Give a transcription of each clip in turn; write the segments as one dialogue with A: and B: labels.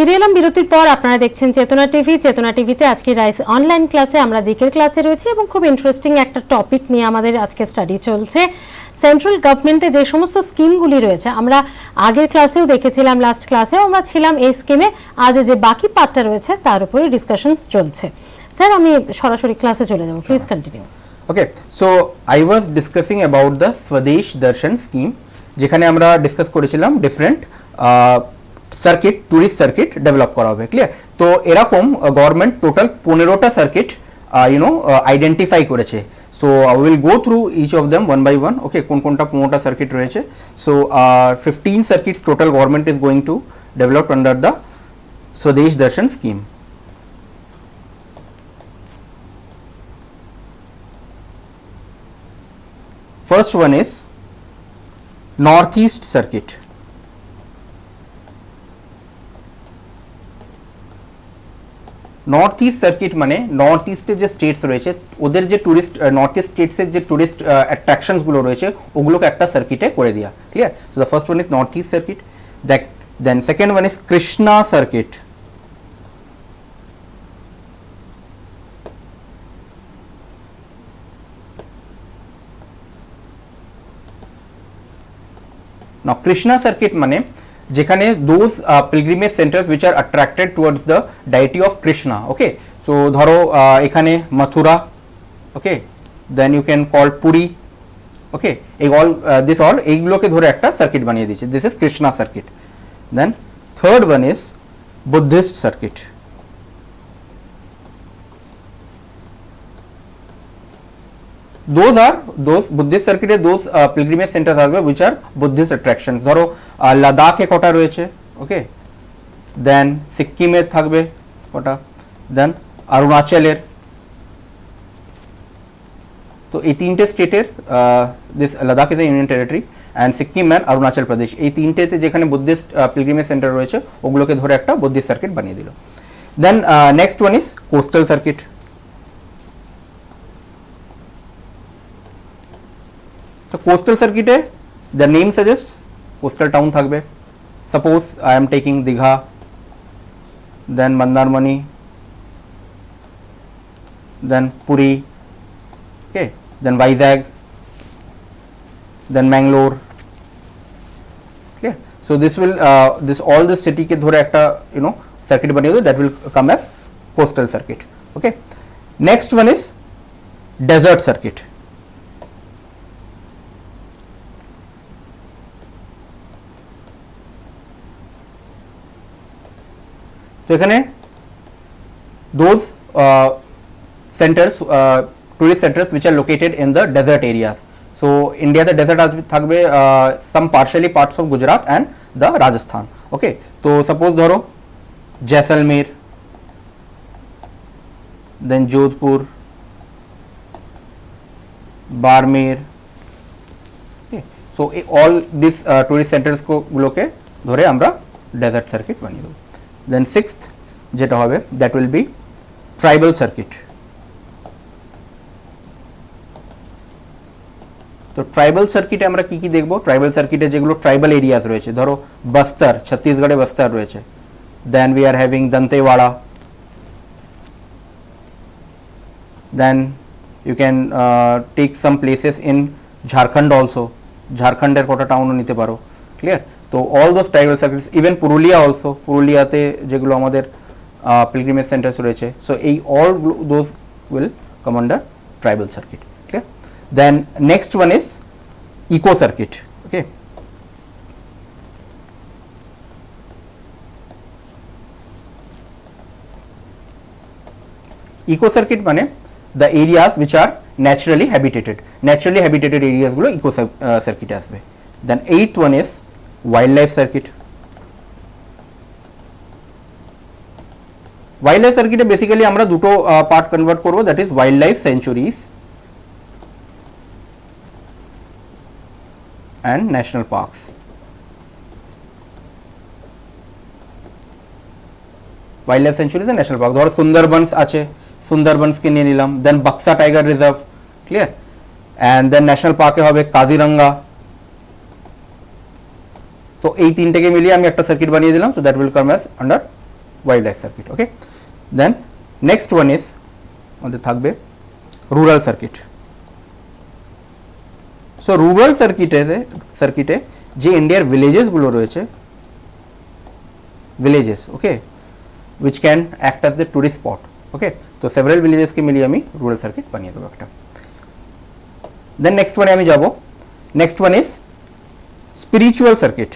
A: ফিরে এলাম বিরতির পর। আপনারা দেখছেন চেতনা টিভি। চেতনা টিভিতে আজকে রাইস অনলাইন ক্লাসে আমরা জিকের ক্লাসে রয়েছি এবং খুব ইন্টারেস্টিং একটা টপিক নিয়ে আমাদের আজকে স্টাডি চলছে। সেন্ট্রাল গভর্নমেন্টে যে সমস্ত স্কিমগুলি রয়েছে, আমরা আগের ক্লাসেও দেখেছিলাম, লাস্ট ক্লাসেও আমরা ছিলাম এই স্কিমে। আজও যে বাকি পার্টটা রয়েছে তার উপরে ডিসকাশনস চলছে। স্যার, আমি সরাসরি ক্লাসে চলে যাব, please continue.
B: Okay, so I was discussing about the Swadesh Darshan scheme, যেখানে আমরা ডিসকাস করেছিলাম different circuit, tourist circuit develop করা হবে। ক্লিয়ার? তো এরকম গভর্নমেন্ট টোটাল 15টা সার্কিট আইডেন্টিফাই করেছে। So will go through each of them one by one. Okay, কোন কোনটা 15টা সার্কিট রয়েছে। So 15 circuits total government is going to develop under the Swadesh Darshan scheme. First one is Northeast Circuit. North east circuit মানে north ইস্টের যে states রয়েছে ওদের যে টুরিস্ট, নর্থ ইস্ট স্টেটসের যে টুরিস্ট অ্যাট্রাকশনসগুলো রয়েছে ওগুলোকে একটা সার্কিটে করে দেওয়া। Clear? So the first one is north east circuit. Then second one is Krishna circuit. Now Krishna circuit মানে যেখানে those pilgrimage centers which are attracted towards the deity of Krishna. Okay, so ধরো এখানে Mathura, okay, then you can call Puri. Okay, এই all this all এইগুলোকে ধরে একটা circuit বানিয়ে দিয়েছে। This is Krishna circuit. Then third one is Buddhist circuit. Those Buddhist circuit those pilgrimage centers আসবে which are Buddhist attractions. ধরো লাদাখে কটা রয়েছে, ওকে, দেন সিকিমের থাকবে কটা, দেন অরুণাচলের। তো এই তিনটে স্টেটের this Ladakh is a union territory and Sikkim and Arunachal Pradesh, এই তিনটেতে যেখানে বুদ্ধিস্ট পিলগ্রিমেজ সেন্টার রয়েছে ওগুলোকে ধরে একটা বুদ্ধিস্ট সার্কিট বানিয়ে দিল। Then next one is coastal circuit. তো কোস্টাল সার্কিটে the name suggests coastal town থাকবে। Suppose I am taking Digha, then Mandarmani, then Puri, okay, then Vizag, then Mangalore. Clear? So this will all this city কে ধরে একটা সার্কিট বানিয়ে দেবে, that will come as coastal circuit. Okay, next one is desert circuit. তো এখানে those centers, tourist centers which are located in the desert areas. So ইন্ডিয়াতে dessert থাকবে, some partially parts of Gujarat and the Rajasthan. Okay, তো suppose ধরো Jaisalmer, then Jodhpur, Barmer. So all these tourist centers গুলোকে ধরে আমরা dessert circuit বানিয়ে দেবো। দেন sixth যেটা হবে that will be tribal circuit. তো ট্রাইবাল সার্কিটে আমরা কি কি দেখবো? ট্রাইবাল সার্কিটে যেগুলো ট্রাইবাল এরিয়াস রয়েছে, ধরো বস্তর, ছত্তিশগড়ে বস্তর রয়েছে, then we are having Dantewada, then you can take some places in Jharkhand also, ঝাড়খণ্ডের কটা টাউনও নিতে পারো। ক্লিয়ার? তো all those tribal circuits, even Purulia also, পুরুলিয়াতে যেগুলো আমাদের পিলগ্রিমেজ সেন্টার্স রয়েছে, সো এই all those will come under tribal circuit. Clear? Then next one is eco circuit. Okay, eco circuit মানে the areas which are naturally habitated, naturally habitated এরিয়াসগুলো eco সার্কিটে আসবে। দেন eighth one is wild life circuit. Wild life সার্কিটে basically আমরা দুটো part convert করবো, that is wild life sanctuaries and national parks. Wild life sanctuaries and national park, ধরো সুন্দরবনস আছে, সুন্দরবনসকে নিয়ে নিলাম। Then Buxa tiger reserve, clear, and then national পার্কে হবে কাজিরাঙ্গা। তো এই তিনটেকে মিলিয়ে আমি একটা সার্কিট বানিয়ে দিলাম, so that will come as under wild life circuit. Okay, then next one is আমাদের থাকবে রুরাল সার্কিট। সো রুরাল সার্কিটে যে ইন্ডিয়ার ভিলেজেসগুলো রয়েছে, villages, okay, which can act as the tourist spot, okay, তো several villages কে মিলিয়ে আমি রুরাল সার্কিট বানিয়ে দেবো একটা। দেন নেক্সট ওয়ানে আমি যাব, next one is spiritual circuit.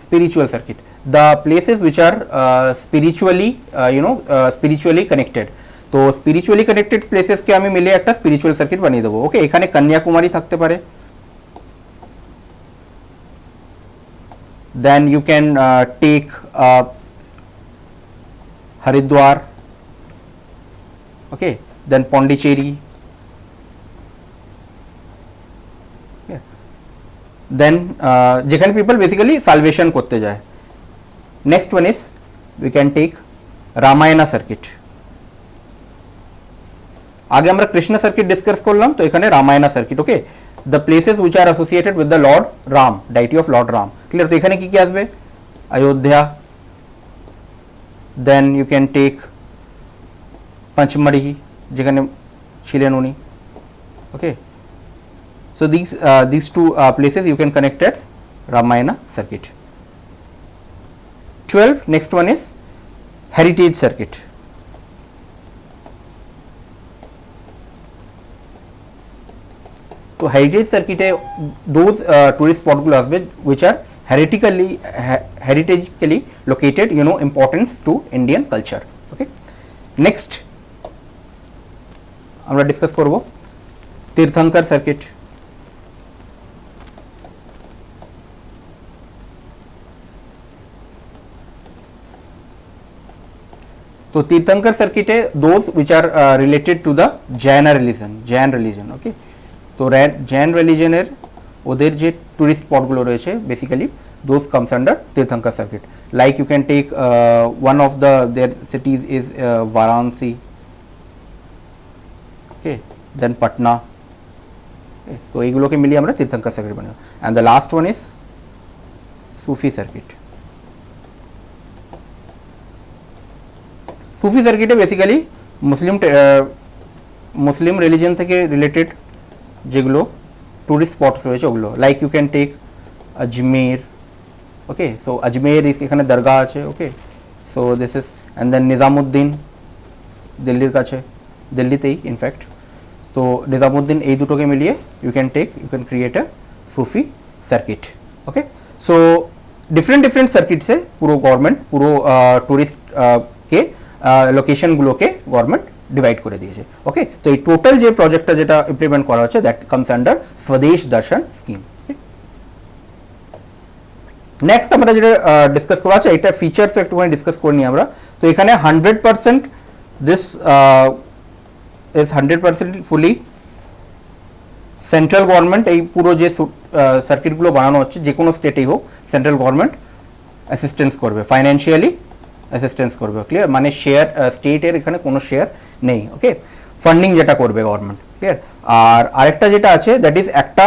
B: Spiritual circuit, the places which are spiritually spiritually connected, তো স্পিরিচুয়ালি কানেক্টেড প্লেসেসকে আমি মিলে একটা স্পিরিচুয়াল সার্কিট বানিয়ে দেবো। ওকে, এখানে কন্যাকুমারী থাকতে পারে, then you can take Haridwar, okay, then Pondicherry, then যেখানে পিপল বেসিক্যালি সালভেশন করতে যায়। Next one is we can take Ramayana circuit. আগে আমরা কৃষ্ণ সার্কিট ডিসকাস করলাম, তো এখানে Ramayana circuit. Okay, the places which are associated with the lord Ram, deity of lord Ram, clear. তো এখানে কি কি আসবে? Ayodhya, then you can take Pachmarhi, যেখানে ছিলেন উনি। ওকে, so these two places you can connect at Ramayana circuit. 12, next one is heritage circuit. तो heritage circuit है those tourist spot Gulo आसबे which are heritage located, you know, importance to Indian culture. Okay, next আমরা discuss করব Tirthankar circuit. तो Tirthankar circuit है those which are related to the Jain religion. Okay, तो जैन रिलीजনের ওদের যে টুরিস্ট স্পটগুলো রয়েছে basically those comes under Tirthankar circuit. Like you can take one of the their cities is Varanasi, okay, then Patna. तो এইগুলোকে মিলিয়ে আমরা तीर्थंकर सर्किट বানাবো। And the last one is Sufi circuit. Sufi সার্কিটে বেসিক্যালি মুসলিম রিলিজন থেকে রিলেটেড যেগুলো টুরিস্ট স্পটস রয়েছে ওগুলো, like you can take Ajmer. Okay, so Ajmer এখানে দরগা আছে। Okay, so this is, and then Nizamuddin দিল্লির কাছে, দিল্লিতেই ইনফ্যাক্ট। তো নিজামুদ্দিন, এই দুটোকে মিলিয়ে you can create a Sufi circuit. Okay, so different সার্কিটসে পুরো গভর্নমেন্ট পুরো টুরিস্ট কে লোকেশনগুলোকে গভর্নমেন্ট ডিভাইড করে দিয়েছে। ওকে, তো এই টোটাল যে প্রজেক্টটা যেটা ইমপ্লিমেন্ট করা হচ্ছে দ্যাট কামস আন্ডার স্বদেশ দর্শন স্কিম। নেক্সট আমরা যেটা ডিসকাস করা আছে এটা ফিচারস একটুখানি ডিসকাস করে নিই আমরা। তো এখানে 100% this is 100% fully central government, এই পুরো যে সার্কিটগুলো বানানো হচ্ছে যে কোনো স্টেটেই হোক সেন্ট্রাল গভর্নমেন্ট অ্যাসিস্ট্যান্স করবে, ফাইন্যান্সিয়ালি অ্যাসিস্ট্যান্স করবে। ক্লিয়ার, মানে শেয়ার স্টেটের এখানে কোনো শেয়ার নেই। ওকে, ফান্ডিং যেটা করবে গভর্নমেন্ট। ক্লিয়ার, আর আরেকটা যেটা আছে দ্যাট ইজ একটা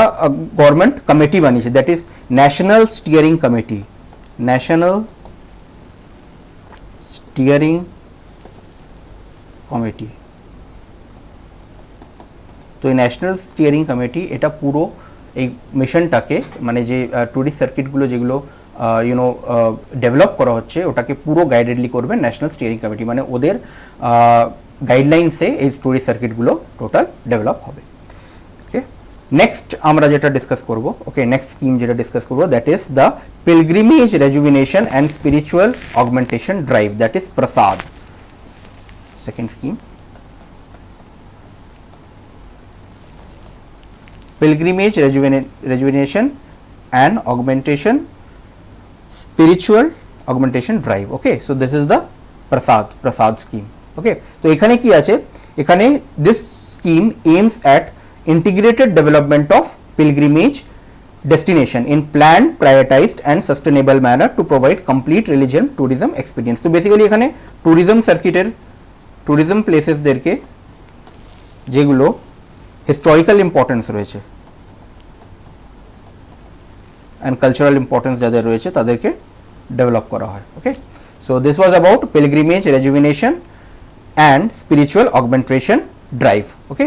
B: গভর্নমেন্ট কমিটি বানিয়েছে that is national steering committee. National steering committee, তো এই ন্যাশনাল স্টিয়ারিং কমিটি এটা পুরো এই মিশনটাকে মানে যে টুরিস্ট সার্কিটগুলো যেগুলো ডেভেলপ করা হচ্ছে ওটাকে পুরো গাইডেডলি করবে ন্যাশনাল স্টিয়ারিং কমিটি, মানে ওদের গাইডলাইন্সে এই টুরিস্ট সার্কিটগুলো টোটাল ডেভেলপ হবে। ওকে, নেক্সট আমরা যেটা ডিসকাস করব, ওকে, নেক্সট স্কিম যেটা ডিসকাস করব that is the pilgrimage rejuvenation and spiritual augmentation drive, that is PRASAD. Second scheme, pilgrimage rejuvenation and augmentation spiritual augmentation drive. Okay, so this is the prasad scheme. Okay, তো এখানে কি আছে, এখানে this scheme aims at integrated development of pilgrimage destination in planned, prioritized and sustainable manner to provide complete religion tourism experience. তো basically এখানে tourism সার্কিটের tourism প্লেসেসদেরকে যেগুলো হিস্টোরিক্যাল ইম্পর্টেন্স রয়েছে অ্যান্ড কালচারাল ইম্পর্টেন্স যাদের রয়েছে তাদেরকে ডেভেলপ করা হয়। Okay, so this was about pilgrimage, rejuvenation and spiritual augmentation drive. Okay,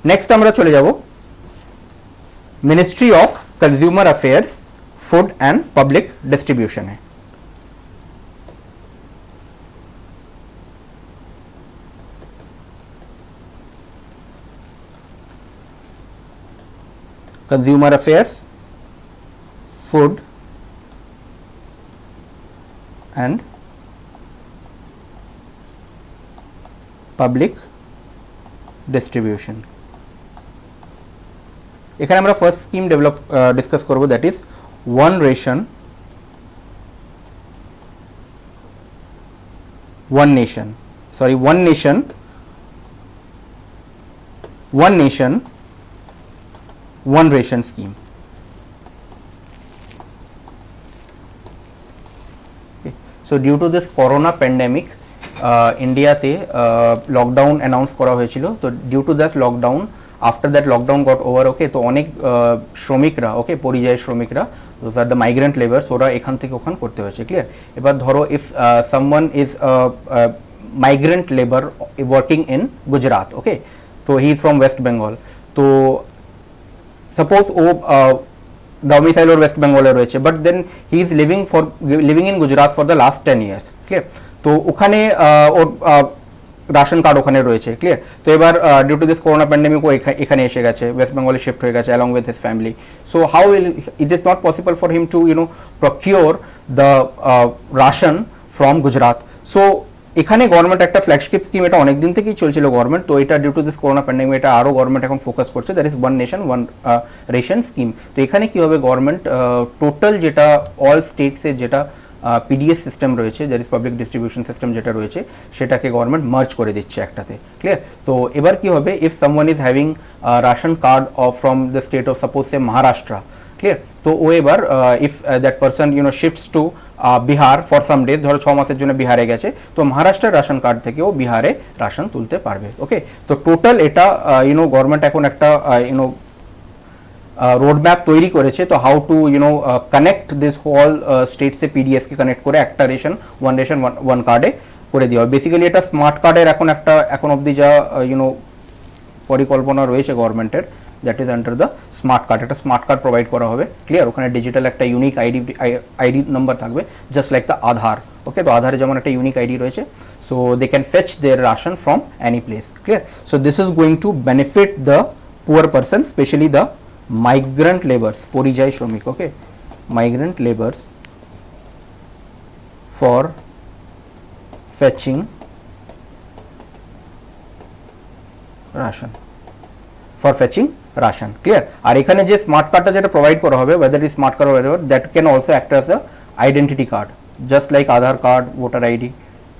B: next আমরা চলে যাব ministry of consumer affairs, food and public ডিস্ট্রিবিউশনে। Consumer Affairs, Food and Public Distribution. এখানে আমরা ফার্স্ট স্কিম ডিসকাস করব, that is one ration one nation one ration scheme. Okay. So due to this corona pandemic, ইন্ডিয়াতে lockdown announce করা হয়েছিল। তো due to that lockdown, after that lockdown got over, okay, তো অনেক শ্রমিকরা, ওকে, পরিযায়ী শ্রমিকরা, দ্য মাইগ্রেন্ট লেবার্স, ওরা এখান থেকে ওখান করতে হয়েছে। ক্লিয়ার? এবার ধরো if someone is migrant labour working in Gujarat, okay, তো he is from West Bengal, তো সাপোজ ও ডমিসাইল ওর ওয়েস্ট বেঙ্গলে রয়েছে, but then he is living in Gujarat for the last 10 years। Clear? তো ওখানে ওর রাশন কার্ড ওখানে রয়েছে। ক্লিয়ার? তো এবার due to this corona pandemic ও এখানে এসে গেছে, ওয়েস্ট বেঙ্গলে শিফট হয়ে গেছে along with his family. So how will it is not possible for him to procure the ration from Gujarat. So এখানে গভর্নমেন্ট একটা ফ্ল্যাগশিপ স্কিম, এটা অনেক দিন থেকেই চলছিল গভর্নমেন্ট, তো এটা due to this corona pandemic এটা আরও গভর্নমেন্ট এখন ফোকাস করছে, that is one nation one ration scheme. তো এখানে কী হবে, গভর্নমেন্ট টোটাল যেটা অল স্টেটসের যেটা পিডিএস সিস্টেম রয়েছে, that is public distribution system যেটা রয়েছে, সেটাকে গভর্নমেন্ট মার্জ করে দিচ্ছে একটাতে। ক্লিয়ার? তো এবার কী হবে, if someone is having ration card from the state of suppose say Maharashtra, clear, তো ও এবার if that person shifts to Bihar for some days, ধরো 6 মাসের জন্য বিহারে গেছে, তো মহারাষ্ট্রের রাশন কার্ড থেকেও বিহারে রাশন তুলতে পারবে। ওকে, তো টোটাল এটা গভর্নমেন্ট এখন একটা রোড ম্যাপ তৈরি করেছে, তো how to connect this whole স্টেটসে পিডিএসকে কানেক্ট করে একটা রেশন ওয়ান কার্ডে করে দেওয়া হয়। বেসিক্যালি এটা স্মার্ট কার্ডের এখন অবধি যা পরিকল্পনা রয়েছে গভর্নমেন্টের, that is under the smart card. একটা স্মার্ট কার্ড প্রোভাইড করা হবে। ক্লিয়ার? ওখানে ডিজিটাল একটা ইউনিক আইডি নাম্বার থাকবে, just like the Aadhaar. Okay, তো আধারে যেমন একটা ইউনিক আইডি রয়েছে, so they can fetch their ration from any place. Clear? So this is going to benefit the poor person, specially the migrant laborers, পরিযায়ী শ্রমিক, ওকে, migrant laborers for fetching ration, clear? আর এখানে যে smart কার্ডটা যেটা provide করা হবে, whether it is smart card or whatever, that can also act as a identity card, just like Aadhaar card, voter ID,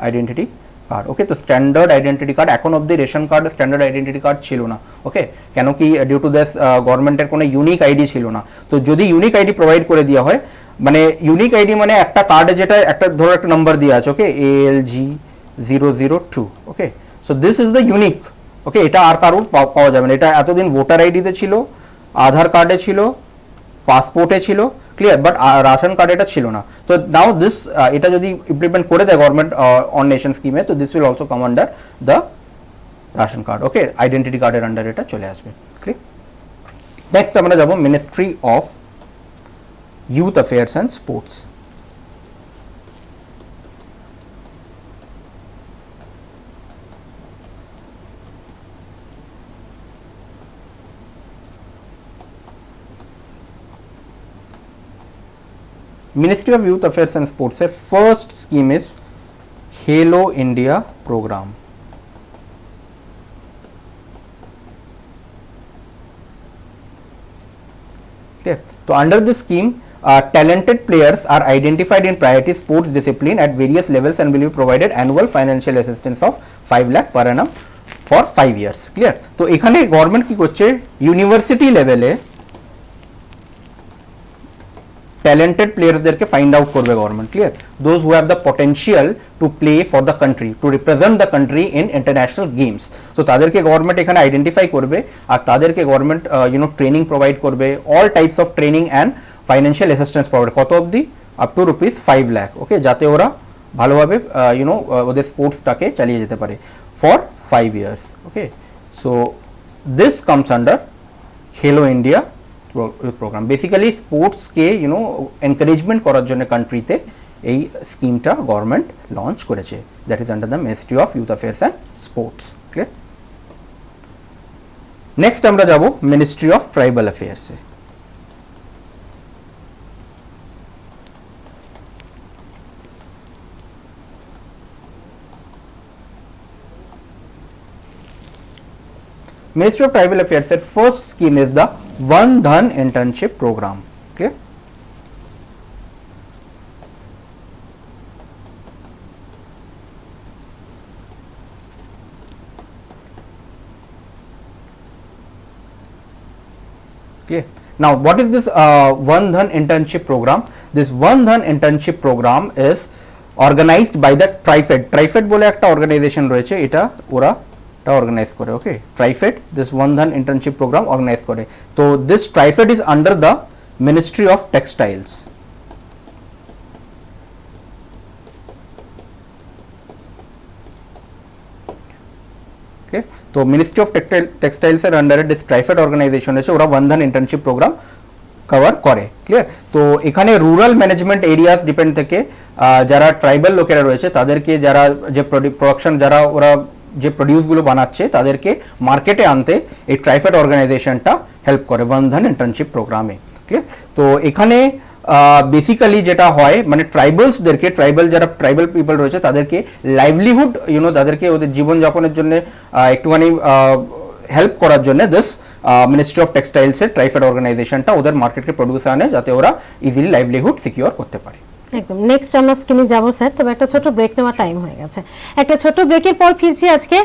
B: identity card. Okay, তো standard identity card, এখন অবধি ration card standard identity card ছিল না। ওকে, কেন কি, due to this গভর্নমেন্টের কোনো unique ID ছিল না। তো যদি ইউনিক আইডি প্রোভাইড করে দেওয়া হয়, মানে ইউনিক আইডি মানে একটা কার্ডে যেটা একটা ধরো একটা নাম্বার দেওয়া আছে, okay, ALG002, okay, so this is the unique. Okay, এটা আর কারোর পাওয়া যাবে না। এটা এতদিন ভোটার আইডিতে ছিল, আধার কার্ডে ছিল, পাসপোর্টে ছিল, ক্লিয়ার, বাট রাশন কার্ড এটা ছিল না। তো নাও দিস এটা যদি ইমপ্লিমেন্ট করে দেয় গভর্নমেন্ট অন নেশন স্কিমে, তো this will also come under the ration card. Okay, identity কার্ডের আন্ডার এটা চলে আসবে। ক্লিয়ার? নেক্সট আমরা যাব ministry of youth affairs and sports. Ministry of Youth Affairs and Sports এর first scheme is Khelo India program. Clear? So under this scheme, talented players are identified in priority sports discipline at various levels and will be provided annual financial assistance of 5 lakh per annum for 5 years. Clear? তো এখানে government কি করছে, university লেভেলে talented প্লেয়ারসদেরকে find out করবে government, clear, those who have the potential to play for the country, two represent the country in international games. তো তাদেরকে government এখানে identify করবে আর তাদেরকে গভর্নমেন্ট ট্রেনিং প্রোভাইড করবে, all types of training and financial assistance পাবে, কত অবধি, up to ₹5 lakh, ওকে, যাতে ওরা ভালোভাবে ওদের স্পোর্টসটাকে চালিয়ে যেতে পারে for 5 years, okay. So this comes under Khelo India programme. Basically স্পোর্টসকে এনকারেজমেন্ট করার জন্য কান্ট্রিতে এই স্কিমটা গভর্নমেন্ট লঞ্চ করেছে, that is under the ministry of youth affairs and sports, clear. Next আমরা যাব মিনিস্ট্রি অফ ট্রাইবাল অ্যাফেয়ার্সে। Ministry of Tribal Affairs এর first scheme is the Van Dhan internship program, clear? Clear? Now what is this Van Dhan internship program? This Van Dhan internship program is organized by the TriFed. TriFed বলে একটা organisation রয়েছে, এটা ওরা organize করে, ওকে, TriFed, this Van Dhan internship program organize করে। তো this TriFed is under the Ministry of Textiles, okay? তো Ministry of Textiles এর আন্ডারে this TriFed organization আছে, ওরা Van Dhan internship program cover করে, ক্লিয়ার। তো এখানে রুরাল ম্যানেজমেন্ট এরিয়াস ডিপেন্ড থেকে যারা ট্রাইবাল লোকেরা রয়েছে তাদেরকে, যারা যে প্রোডাকশন, যারা ওরা যে প্রডিউসগুলো বানাচ্ছে তাদেরকে মার্কেটে আনতে এই ট্রাইফেড অর্গানাইজেশনটা হেল্প করে ভান ধান ইন্টার্নশিপ প্রোগ্রামে, ক্লিয়ার। তো এখানে বেসিক্যালি যেটা হয়, মানে ট্রাইবালসদেরকে, যারা ট্রাইবাল পিপল রয়েছে তাদেরকে লাইভলিহুড, তাদেরকে ওদের জীবনযাপনের জন্য একটুখানি হেল্প করার জন্য দিস মিনিস্ট্রি অফ টেক্সটাইলসের ট্রাইফেড অর্গানাইজেশনটা ওদের মার্কেটকে প্রডিউসে আনে, যাতে ওরা ইজিলি লাইভলিহুড সিকিউর করতে পারে।
A: একদম। নেক্সট আমরা স্কিমে যাব স্যার, তবে একটা ছোট ব্রেক নেওয়ার টাইম হয়ে গেছে। একটা ছোট ব্রেকের পর ফিরছি আজকে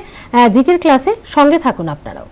A: জিকের ক্লাসে, সঙ্গে থাকুন আপনারাও।